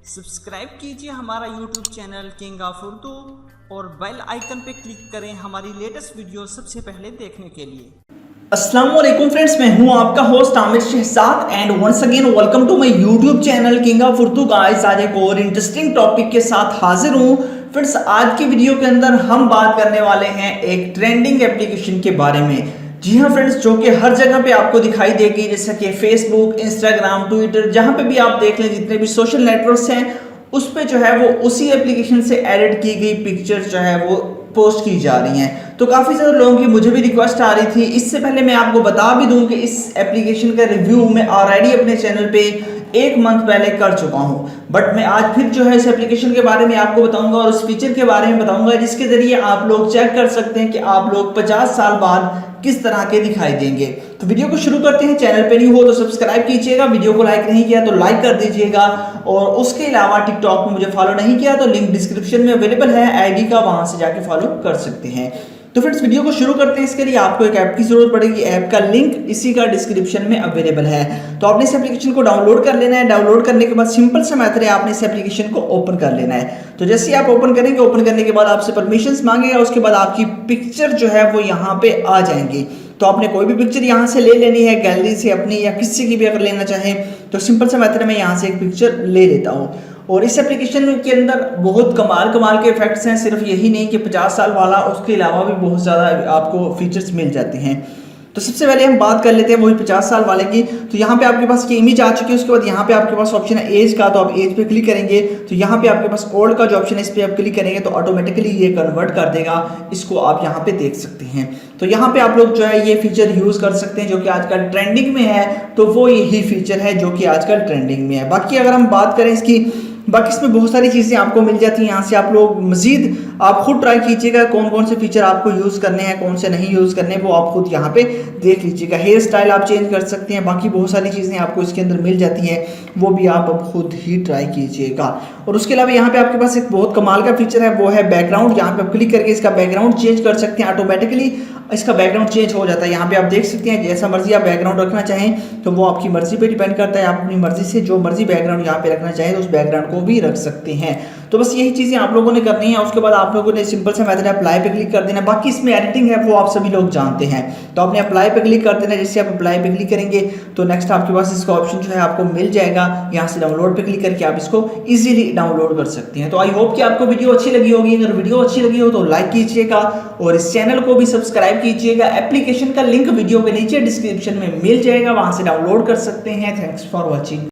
Subscribe कीजिए हमारा YouTube channel king of Urdu और बेल आइकन पे क्लिक करें हमारी लेटेस्ट वीडियो सबसे पहले देखने के लिए। अस्सलाम वालेकुम फ्रेंड्स, मैं हूं आपका host Aamir Shahzad and once again welcome to my YouTube channel king of Urdu. Guys, आज एक और इंटरेस्टिंग टॉपिक के साथ हाजिर हूं। फ्रेंड्स, आज की वीडियो के अंदर हम बात करने वाले हैं एक ट्रेंडिंग एप्लीकेशन के बारे में। जी हाँ फ्रेंड्स, जो कि हर जगह पे आपको दिखाई देगी, जैसे कि फेसबुक, इंस्टाग्राम, ट्विटर, जहां पे भी आप देख लें, जितने भी सोशल नेटवर्क्स हैं उस पे जो है वो उसी एप्लीकेशन से एडिट की गई पिक्चर जो है वो पोस्ट की जा रही हैं। तो काफ़ी सारे लोगों की मुझे भी रिक्वेस्ट आ रही थी। इससे पहले मैं आपको बता भी दूं कि इस एप्लीकेशन का रिव्यू मैं ऑलरेडी अपने चैनल पे 1 मंथ पहले कर चुका हूं, बट मैं आज फिर जो है इस एप्लीकेशन के बारे में आपको बताऊंगा और उस फीचर के बारे में बताऊंगा जिसके जरिए आप लोग चेक कर सकते हैं कि आप लोग 50 साल बाद किस तरह के दिखाई देंगे। तो वीडियो को शुरू करते हैं। चैनल पे नहीं हो तो सब्सक्राइब कीजिएगा, वीडियो को लाइक नहीं किया तो लाइक कर दीजिएगा, और उसके अलावा टिकटॉक में मुझे फॉलो नहीं किया तो लिंक डिस्क्रिप्शन में अवेलेबल है आईडी का, वहां से जाके फॉलो कर सकते हैं। तो फ्रेंड्स, वीडियो को शुरू करते हैं। इसके लिए आपको एक ऐप की जरूरत पड़ेगी। ऐप का लिंक इसी का डिस्क्रिप्शन में अवेलेबल है। तो आपने इस एप्लीकेशन को डाउनलोड कर लेना है। डाउनलोड करने के बाद सिंपल सा मेथड है, आपने इस एप्लीकेशन को ओपन कर लेना है। तो जैसे आप ओपन करेंगे, ओपन करने के बाद आपसे परमिशंस मांगेगा, उसके बाद आपकी पिक्चर जो है वो यहाँ पे आ जाएंगी। तो आपने कोई भी पिक्चर यहाँ से ले लेनी है, गैलरी से अपनी या किसी की भी अगर लेना चाहें तो सिंपल सा मेथड में यहाँ से एक पिक्चर ले लेता हूँ। और इस एप्लीकेशन के अंदर बहुत कमाल के इफेक्ट्स हैं। सिर्फ यही नहीं कि 50 साल वाला, उसके अलावा भी बहुत ज़्यादा आपको फीचर्स मिल जाते हैं। तो सबसे पहले हम बात कर लेते हैं वही 50 साल वाले की। तो यहाँ पे आपके पास की इमेज आ चुकी है। उसके बाद यहाँ पे आपके पास ऑप्शन है एज का, तो आप एज पे क्लिक करेंगे तो यहाँ पे आपके पास ओल्ड का जो ऑप्शन है इस पे आप क्लिक करेंगे तो ऑटोमेटिकली ये कन्वर्ट कर देगा। इसको आप यहाँ पे देख सकते हैं। तो यहाँ पे आप लोग जो है ये फीचर यूज कर सकते हैं जो कि आजकल ट्रेंडिंग में है। तो वो यही फीचर है जो कि आजकल ट्रेंडिंग में है। बाकी अगर हम बात करें इसकी, बाकी इसमें बहुत सारी चीज़ें आपको मिल जाती हैं। यहाँ से आप लोग मजीद आप खुद ट्राई कीजिएगा कौन कौन से फीचर आपको यूज़ करने हैं, कौन से नहीं यूज़ करने, वो आप खुद यहाँ पे देख लीजिएगा। हेयर स्टाइल आप चेंज कर सकते हैं। बाकी बहुत सारी चीज़ें आपको इसके अंदर मिल जाती हैं, वो भी आप अब खुद ही ट्राई कीजिएगा। और उसके अलावा यहाँ पे आपके पास एक बहुत कमाल का फीचर है, वो है बैकग्राउंड। यहाँ पे आप क्लिक करके इसका बैकग्राउंड चेंज कर सकते हैं। ऑटोमेटिकली इसका बैकग्राउंड चेंज हो जाता है। यहाँ पे आप देख सकते हैं जैसा मर्जी आप बैकग्राउंड रखना चाहें तो वो आपकी मर्जी पे डिपेंड करता है। आप अपनी मर्जी से जो मर्जी बैकग्राउंड यहाँ पे रखना चाहें तो उस बैकग्राउंड को भी रख सकते हैं। तो बस यही चीज़ें आप लोगों ने करनी है। उसके बाद आप लोगों ने सिंपल सा मेथड अप्लाई पे क्लिक कर देना। बाकी इसमें एडिटिंग है वो आप सभी लोग जानते हैं। तो आपने अप्लाई पे क्लिक कर देना। जैसे आप अप्लाई पे क्लिक करेंगे तो नेक्स्ट आपके पास इसका ऑप्शन जो है आपको मिल जाएगा। यहाँ से डाउनलोड पे क्लिक करके आप इसको इजीली डाउनलोड कर सकते हैं। तो आई होप कि आपको वीडियो अच्छी लगी होगी। अगर वीडियो अच्छी लगी हो तो लाइक कीजिएगा और इस चैनल को भी सब्सक्राइब कीजिएगा। एप्लीकेशन का लिंक वीडियो के नीचे डिस्क्रिप्शन में मिल जाएगा, वहां से डाउनलोड कर सकते हैं। Thanks for watching.